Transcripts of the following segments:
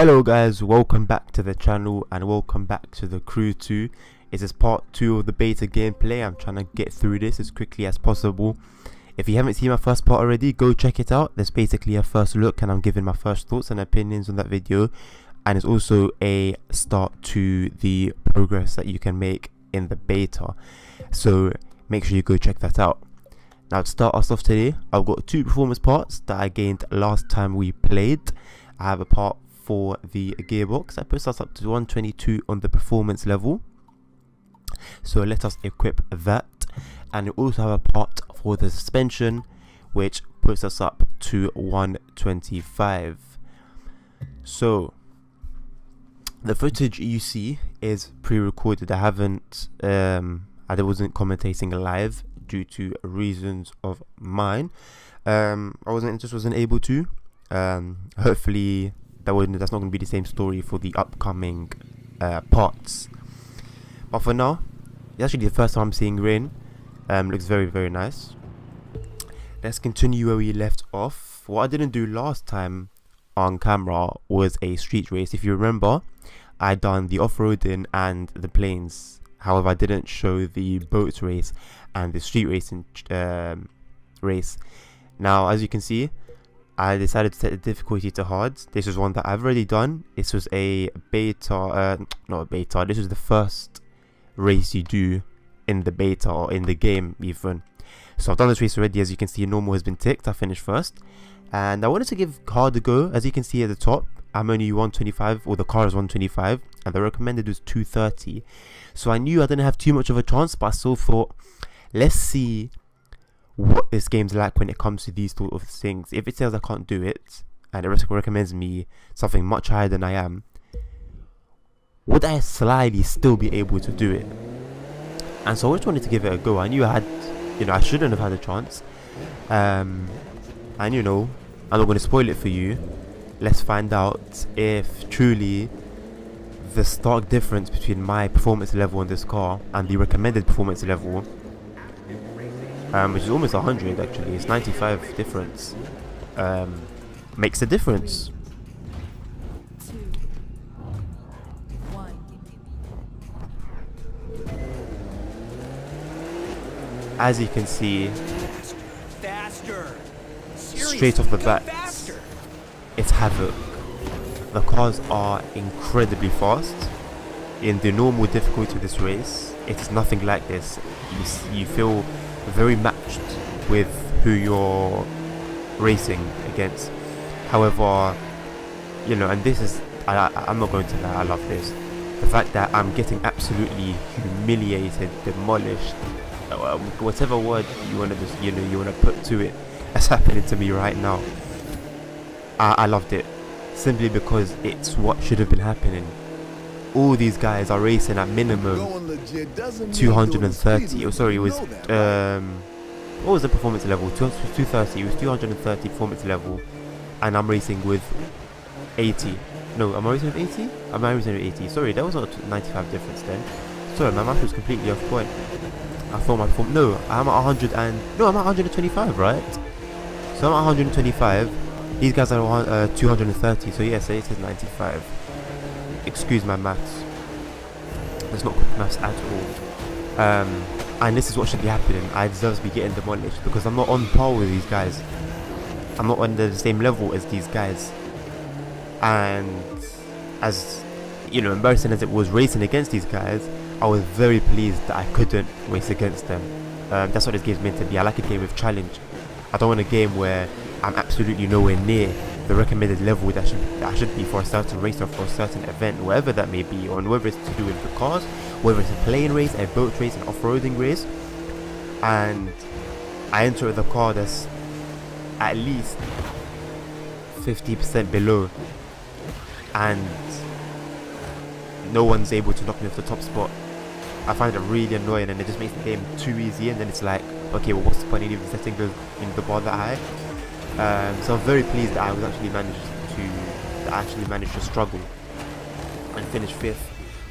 Hello guys, welcome back to the channel and welcome back to the Crew 2. This is part 2 of the beta gameplay. I'm trying to get through this as quickly as possible. If you haven't seen my first part already, go check it out. There's basically a first look and I'm giving my first thoughts and opinions on that video. And it's also a start to the progress that you can make in the beta. So make sure you go check that out. Now to start us off today, I've got 2 performance parts that I gained last time we played. I have a part for the gearbox that puts us up to 122 on the performance level, so let us equip that. And we also have a part for the suspension which puts us up to 125. So the footage you see is pre-recorded. I wasn't commentating live due to reasons of mine. I wasn't able to. Hopefully that's not going to be the same story for the upcoming parts. But for now, it's actually the first time I'm seeing rain. Looks very, very nice. Let's continue where we left off. What I didn't do last time on camera was a street race. If you remember, I done the off-roading and the planes. However, I didn't show the boat race and the street racing race. Now, as you can see, I decided to set the difficulty to hard. This is one that I've already done. This was a beta, not a beta, this was the first race you do in the beta or in the game even. So I've done this race already. As you can see, normal has been ticked. I finished first. And I wanted to give hard a go. As you can see at the top, I'm only 125, or the car is 125, and the recommended was 230. So I knew I didn't have too much of a chance, but I still thought, let's see what this game's like when it comes to these sort of things. If it says I can't do it and it recommends me something much higher than I am, would I slyly still be able to do it? And so I just wanted to give it a go. I knew I shouldn't have had a chance. And I'm not going to spoil it for you. Let's find out if truly the stark difference between my performance level on this car and the recommended performance level, which is almost 100 actually, it's 95 difference, makes a difference. As you can see, straight off the bat, it's havoc. The cars are incredibly fast. In the normal difficulty of this race, it is nothing like this. You feel very matched with who you're racing against. However, and this is, I'm not going to lie, I love this. The fact that I'm getting absolutely humiliated, demolished, whatever word you want to just, you want to put to it, that's happening to me right now. I loved it, simply because it's what should have been happening. All these guys are racing at minimum 230. Oh, sorry, it was what was the performance level? 230. It was 230 performance level, and I'm racing with 80. No, am I racing with 80? Am I racing with 80? Sorry, that was not 95 difference then. Sorry, my math was completely off point. I thought my performance. No, I'm at 100 and no, I'm at 125, right? So I'm at 125. These guys are 230. So yes, it is 95. Excuse my maths. It's not quick maths at all. And this is what should be happening. I deserve to be getting demolished because I'm not on par with these guys. I'm not on the same level as these guys. And as embarrassing as it was racing against these guys, I was very pleased that I couldn't race against them. That's what this game's meant to be. I like a game with challenge. I don't want a game where I'm absolutely nowhere near the recommended level that I should be for a certain race or for a certain event, whatever that may be, or whether it's to do with the cars, whether it's a plane race, a boat race, an off-roading race, and I enter the car that's at least 50% below, and no one's able to knock me off the top spot. I find it really annoying, and it just makes the game too easy. And then it's like, okay, well, what's the point in even setting the bar that high? So I'm very pleased that I actually managed to struggle and finish 5th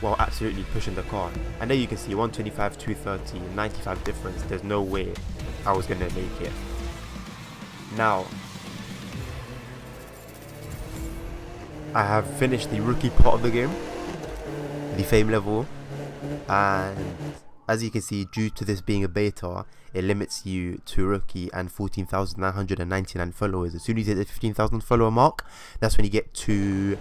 while absolutely pushing the car. And there you can see 125, 230, 95 difference. There's no way I was gonna make it. Now, I have finished the rookie part of the game, the fame level, and as you can see, due to this being a beta, it limits you to rookie and 14,999 followers. As soon as you hit the 15,000 follower mark, that's when you get to,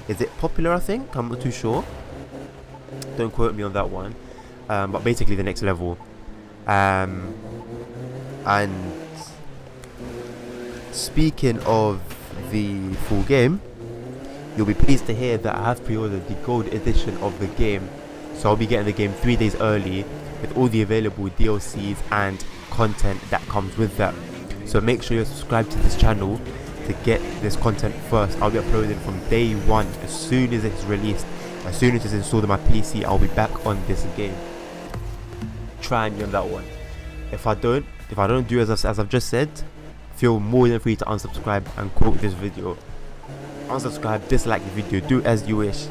is it popular, I think? I'm not too sure. Don't quote me on that one. But basically the next level. And speaking of the full game, you'll be pleased to hear that I have pre-ordered the gold edition of the game. So I'll be getting the game 3 days early with all the available DLCs and content that comes with that. So make sure you're subscribed to this channel to get this content first. I'll be uploading from day one as soon as it's released. As soon as it's installed on my PC, I'll be back on this game. Try me on that one. If I don't do as I've just said, feel more than free to unsubscribe and quote this video. Unsubscribe, dislike the video, do as you wish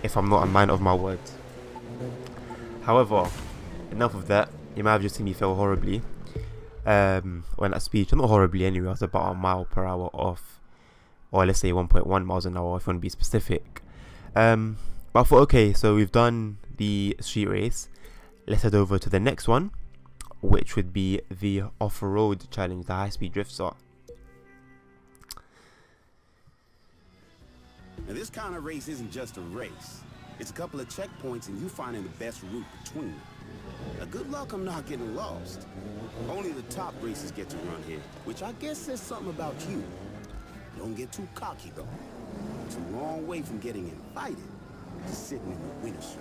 if I'm not a man of my words. However, enough of that. You might have just seen me fail horribly when that speech, not horribly anyway, I was about a mile per hour off, or let's say 1.1 miles an hour if you want to be specific. But I thought, okay, so we've done the street race, let's head over to the next one, which would be the off-road challenge, the high-speed drifts are. Now this kind of race isn't just a race. It's a couple of checkpoints and you finding the best route between them. Now good luck I'm not getting lost. Only the top racers get to run here, which I guess says something about you. Don't get too cocky though. It's a long way from getting invited to sitting in the winner's shirt.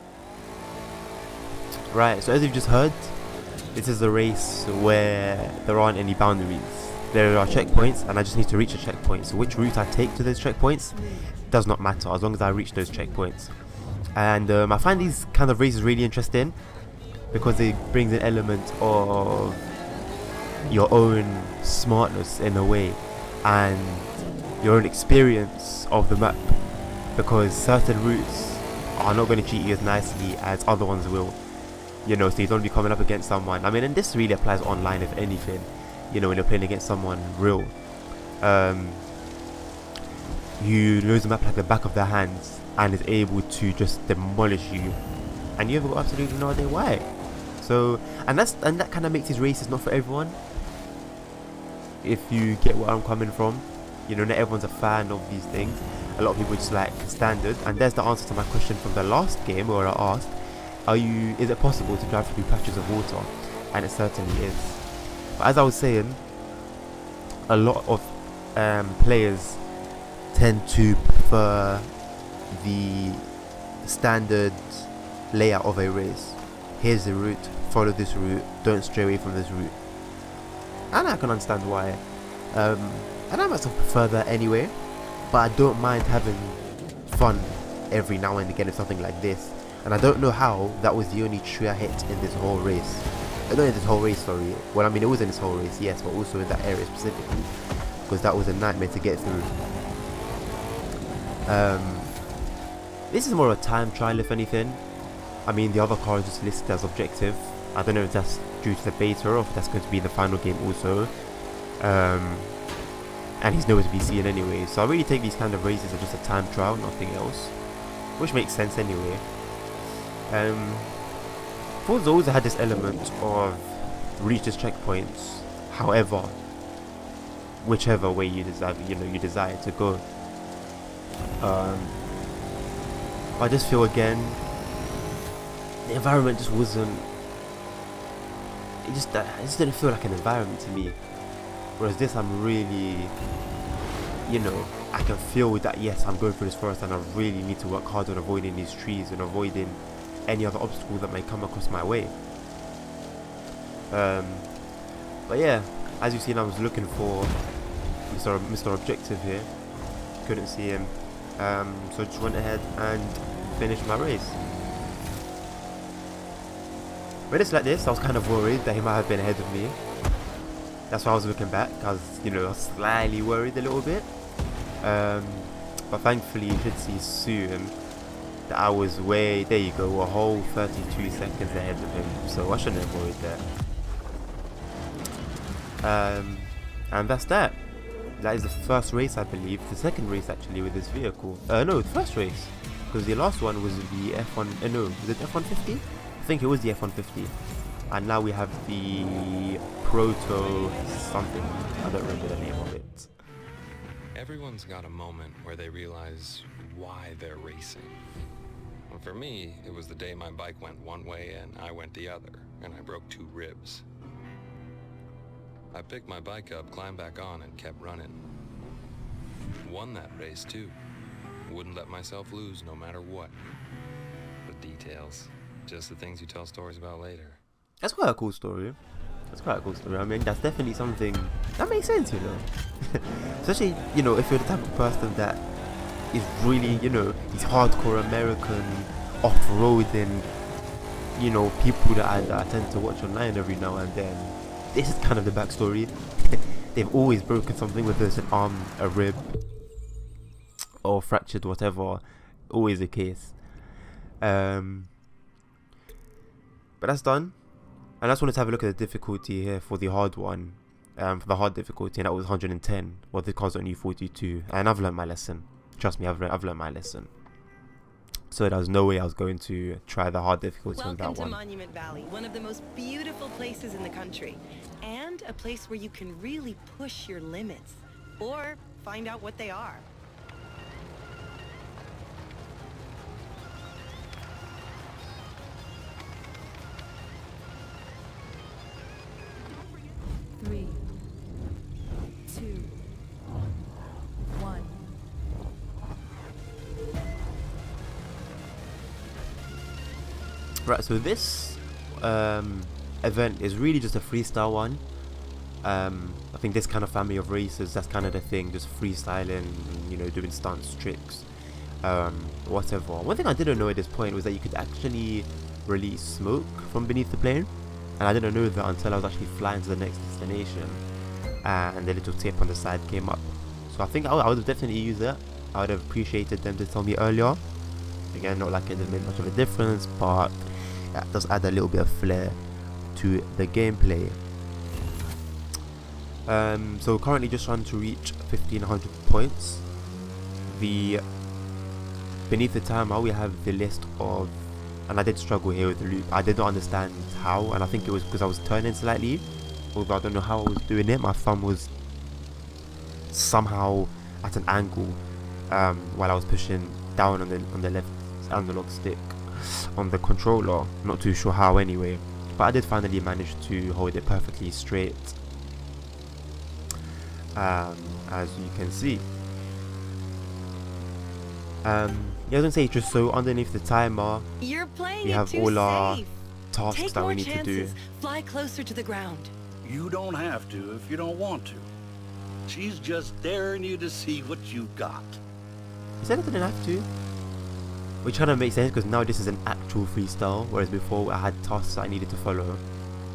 Right, so as you've just heard, this is a race where there aren't any boundaries. There are checkpoints and I just need to reach a checkpoint. So which route I take to those checkpoints does not matter as long as I reach those checkpoints. And I find these kind of races really interesting because it brings an element of your own smartness in a way and your own experience of the map, because certain routes are not going to treat you as nicely as other ones will. You know, so you don't be coming up against someone. I mean, and this really applies online if anything. You know, when you're playing against someone real, you know the map like the back of their hands and is able to just demolish you, and you have got absolutely no idea why. So, and that kind of makes these races not for everyone. If you get where I'm coming from, you know, not everyone's a fan of these things. A lot of people just like standard, and there's the answer to my question from the last game where I asked, is it possible to drive through patches of water? And it certainly is. But as I was saying, a lot of players tend to prefer the standard layout of a race. Here's the route, follow this route, don't stray away from this route. And I can understand why. And I myself prefer that anyway, but I don't mind having fun every now and again with something like this. And I don't know how that was the only tree I hit in this whole race. Not in this whole race, sorry. Well, I mean, it was in this whole race, yes, but also in that area specifically, because that was a nightmare to get through. This is more of a time trial, if anything. I mean, the other car is just listed as objective. I don't know if that's due to the beta or if that's going to be the final game also. And he's nowhere to be seen anyway. So I really take these kind of races as just a time trial, nothing else, which makes sense anyway. Forza always had this element of reach this checkpoints, however, whichever way you desire to go. I just feel again the environment just wasn't. It just didn't feel like an environment to me. Whereas this, I'm really, you know, I can feel that yes, I'm going through this forest and I really need to work hard on avoiding these trees and avoiding any other obstacles that may come across my way. But yeah, as you've seen, I was looking for Mr. Objective here. Couldn't see him, so just went ahead and finished my race. When it's like this, I was kind of worried that he might have been ahead of me. That's why I was looking back. I was, slightly worried a little bit. But thankfully, you should see soon that I was there you go, a whole 32 seconds ahead of him. So I shouldn't have worried that. And that's that. That is the first race, I believe. The second race actually with this vehicle. No, the first race, because the last one was the F1. No, was it F150? I think it was the F150. And now we have the Proto something. I don't remember the name of it. Everyone's got a moment where they realize why they're racing. Well, for me, it was the day my bike went one way and I went the other, and I broke 2 ribs. I picked my bike up, climbed back on, and kept running. Won that race, too. Wouldn't let myself lose no matter what. The details. Just the things you tell stories about later. That's quite a cool story. I mean, that's definitely something that makes sense, you know. Especially, you know, if you're the type of person that is really, you know, these hardcore American off-roading, you know, people that I tend to watch online every now and then. This is kind of the backstory. They've always broken something, whether it's an arm, a rib, or fractured, whatever. Always the case. But that's done. And I just wanted to have a look at the difficulty here for the hard one. For the hard difficulty, and that was 110. Well, the car's only 42. And I've learned my lesson. Trust me, I've learned my lesson. So there was no way I was going to try the hard difficulty on that one. Welcome to Monument Valley, one of the most beautiful places in the country. And a place where you can really push your limits. Or find out what they are. Three, two, one. Right, so this event is really just a freestyle one. I think this kind of family of races, that's kind of the thing, just freestyling, you know, doing stunts, tricks, whatever. One thing I didn't know at this point was that you could actually release smoke from beneath the plane, and I didn't know that until I was actually flying to the next destination, and the little tip on the side came up. So I think I would have definitely used that. I would have appreciated them to tell me earlier. Again, not like it made much of a difference, but that does add a little bit of flair to the gameplay. So currently just trying to reach 1500 points. The beneath the timer we have the list of, and I did struggle here with the loop. I did not understand how, and I think it was because I was turning slightly, although I don't know how I was doing it. My thumb was somehow at an angle while I was pushing down on the left analog stick on the controller. Not too sure how anyway, but I did finally manage to hold it perfectly straight, as you can see. Yeah, I was gonna say, just so underneath the timer You're playing we it have too all our safe. tasks Take that more we need to do. chances. Fly closer to the ground. You don't have to if you don't want to. She's just daring you to see what you got. Is that I didn't have to? Which kind of makes sense because now this is an actual freestyle, whereas before I had tasks that I needed to follow.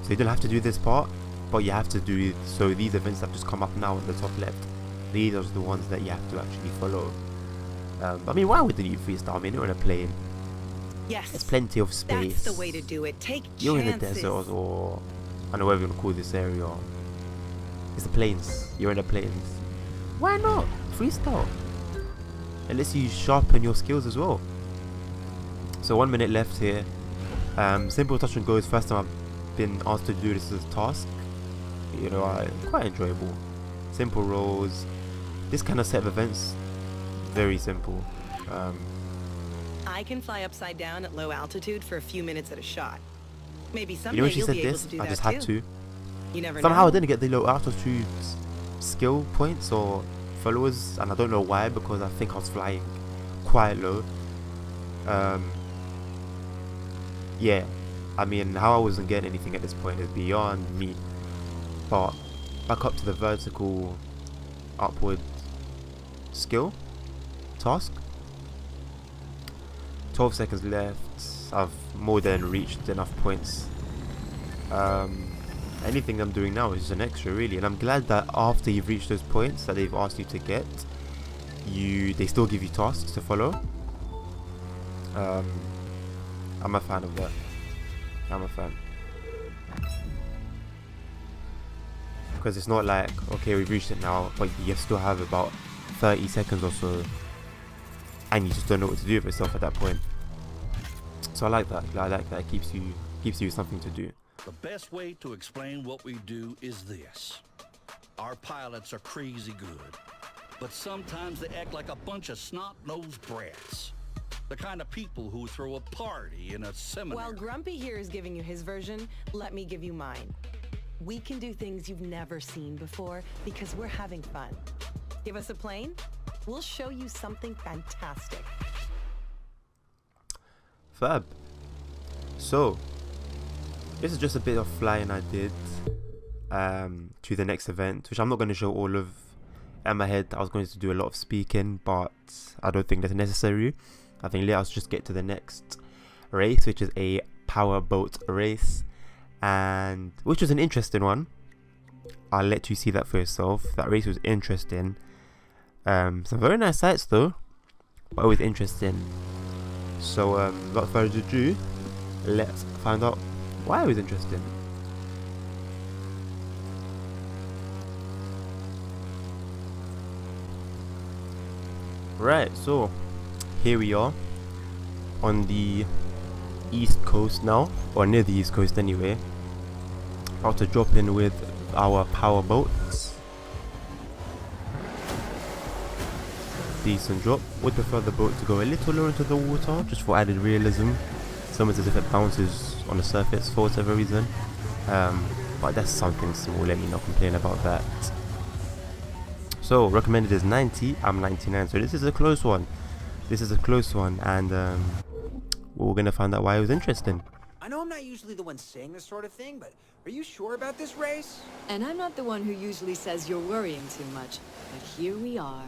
So you don't have to do this part, but you have to do it. So these events that just come up now on the top left, these are the ones that you have to actually follow. I mean, why would they need freestyle? I mean, you're on a plane. Yes. There's plenty of space. That's the way to do it. Take You're chances. in the desert, or I don't know whatever you want to call this area. It's the plains. You're in the plains. Why not freestyle? Unless you sharpen your skills as well. So 1 minute left here. Simple touch and go is first time I've been asked to do this as a task. You know, quite enjoyable. Simple rolls. This kind of set of events, very simple. I can fly upside down at low altitude for a few minutes at a shot. Maybe someday You know when she you'll said be able this, to do I that just too. had to. You never Somehow know. I didn't get the low altitude skill points or followers, and I don't know why, because I think I was flying quite low. Yeah, I mean, how I wasn't getting anything at this point is beyond me. But back up to the vertical upward skill task. 12 seconds left. I've more than reached enough points. Anything I'm doing now is just an extra, really, and I'm glad that after you've reached those points that they've asked you to get, they still give you tasks to follow. I'm a fan of that. I'm a fan. because it's not like, okay, we've reached it now, but you still have about 30 seconds or so, and you just don't know what to do with yourself at that point. So I like that. I like that. It keeps you with something to do. The best way to explain what we do is this. Our pilots are crazy good, but sometimes they act like a bunch of snot-nosed brats. The kind of people who throw a party in a seminary. While Grumpy here is giving you his version, let me give you mine. We can do things you've never seen before because we're having fun. Give us a plane, we'll show you something fantastic. Fab. So, this is just a bit of flying I did to the next event, which I'm not going to show all of. In my head, I was going to do a lot of speaking, but I don't think that's necessary. I think let us just get to the next race, which is a powerboat race, and which was an interesting one. I'll let you see that for yourself. That race was interesting. Some very nice sights though, but always interesting. So without further ado, let's find out why it was interesting. Right, so here we are on the east coast now, or near the east coast anyway. About to drop in with our power boats. Decent drop. Would prefer the boat to go a little lower into the water, just for added realism. It's almost as if it bounces on the surface for whatever reason. But that's something small, let me not complain about that. So recommended is 90, I'm 99, so this is a close one. And we're gonna find out why it was interesting. I know I'm not usually the one saying this sort of thing, but are you sure about this race? And I'm not the one who usually says you're worrying too much. But here we are.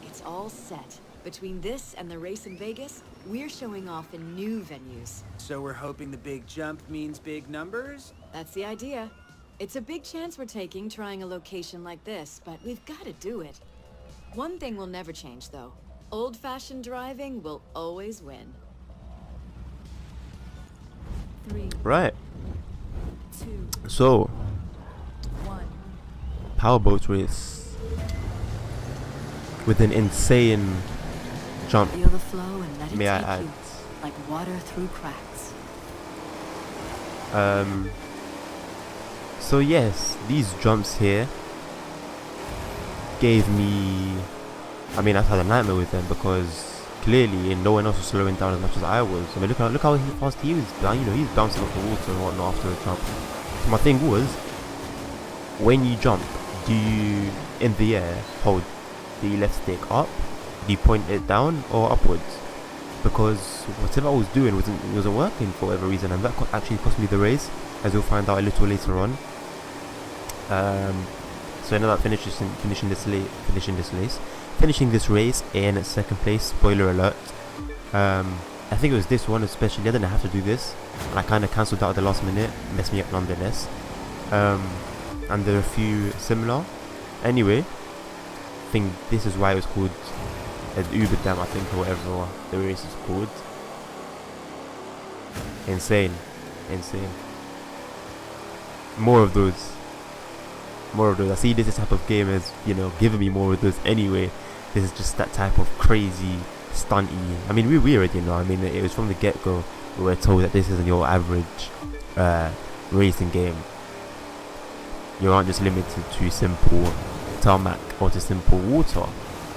It's all set. Between this and the race in Vegas, we're showing off in new venues. So we're hoping the big jump means big numbers? That's the idea. It's a big chance we're taking trying a location like this, but we've got to do it. One thing will never change, though. Old-fashioned driving will always win. 3, Right, 2, so 1. powerboat race with an insane jump, Feel the flow and let it may I take add. you, like water through cracks. So yes, these jumps here gave me, I mean, I've had a nightmare with them because clearly no one else was slowing down as much as I was. I mean, look how fast he was. You know, he's bouncing off the water and whatnot after a jump. So my thing was, when you jump, do you in the air hold the left stick up? Do you point it down or upwards? Because whatever I was doing wasn't working for whatever reason, and that actually cost me the race, as you'll find out a little later on. So I ended up finishing this race in second place. Spoiler alert. I think it was this one especially. I didn't have to do this, and I kind of cancelled out at the last minute. Messed me up nonetheless. And there are a few similar. Anyway, I think this is why it was called Uber Dam, I think, or whatever the race is called. Insane. More of those. I see this type of game as, you know, giving me more of those anyway. This is just that type of crazy stunty. I mean, we already know. I mean, it was from the get-go we were told that this isn't your average racing game. You aren't just limited to simple tarmac or to simple water.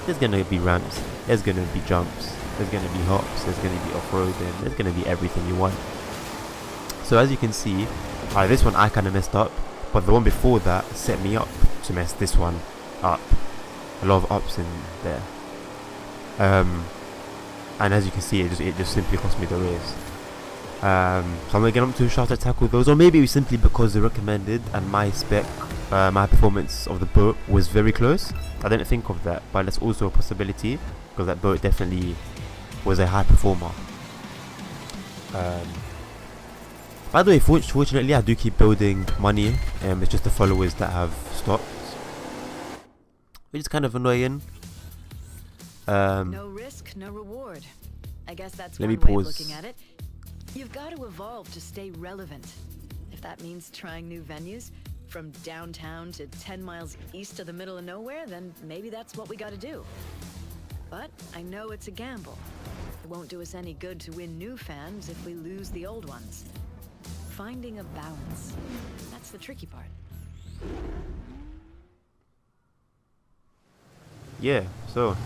There's gonna be ramps, there's gonna be jumps, there's gonna be hops, there's gonna be off-roading, there's gonna be everything you want. So as you can see, this one I kind of messed up, but the one before that set me up to mess this one up. A lot of ups in there. And as you can see, it just simply cost me the race. So I'm gonna get on to try to tackle those, or maybe it was simply because they recommended and my spec, my performance of the boat was very close. I didn't think of that, but that's also a possibility because that boat definitely was a high performer. By the way, fortunately I do keep building money. It's just the followers that have stopped, which is kind of annoying. No risk, no reward. I guess that's Let one me way of pause. looking at it. You've got to evolve to stay relevant. If that means trying new venues, from downtown to 10 miles east of the middle of nowhere, then maybe that's what we gotta do. But I know it's a gamble. It won't do us any good to win new fans if we lose the old ones. Finding a balance, that's the tricky part. Yeah, so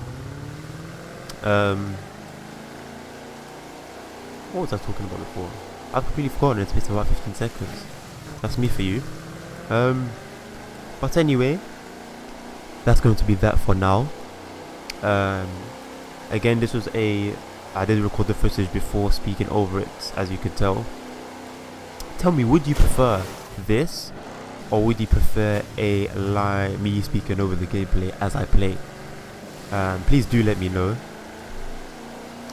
what was I talking about before? I've completely forgotten. It's been about 15 seconds. That's me for you. But anyway, that's going to be that for now. Again, this was I did record the footage before speaking over it, as you could tell. Tell me, would you prefer this, or would you prefer me speaking over the gameplay as I play? Please do let me know.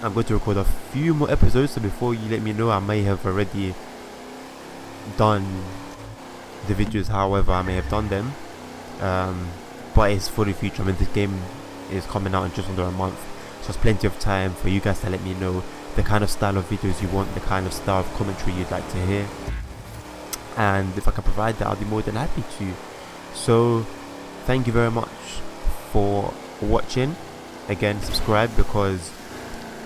I'm going to record a few more episodes, so before you let me know, I may have already done the videos however I may have done them. But it's for the future. I mean, this game is coming out in just under a month, so there's plenty of time for you guys to let me know the kind of style of videos you want, the kind of style of commentary you'd like to hear, and if I can provide that, I'll be more than happy to. So thank you very much for watching. Again, subscribe, because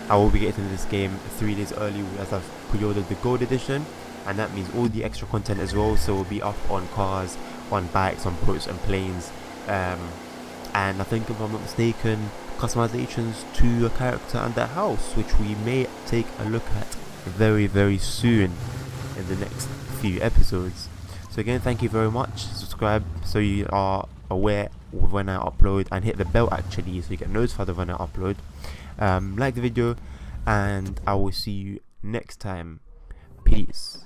I will be getting this game 3 days early, as I've pre-ordered the gold edition, and that means all the extra content as well. So we'll be up on cars, on bikes, on boats and planes, and I think, if I'm not mistaken, customizations to a character and their house, which we may take a look at very, very soon in the next few episodes. So again, thank you very much. Subscribe so you are aware of when I upload, and hit the bell actually so you get notified of when I upload. Like the video, and I will see you next time. Peace.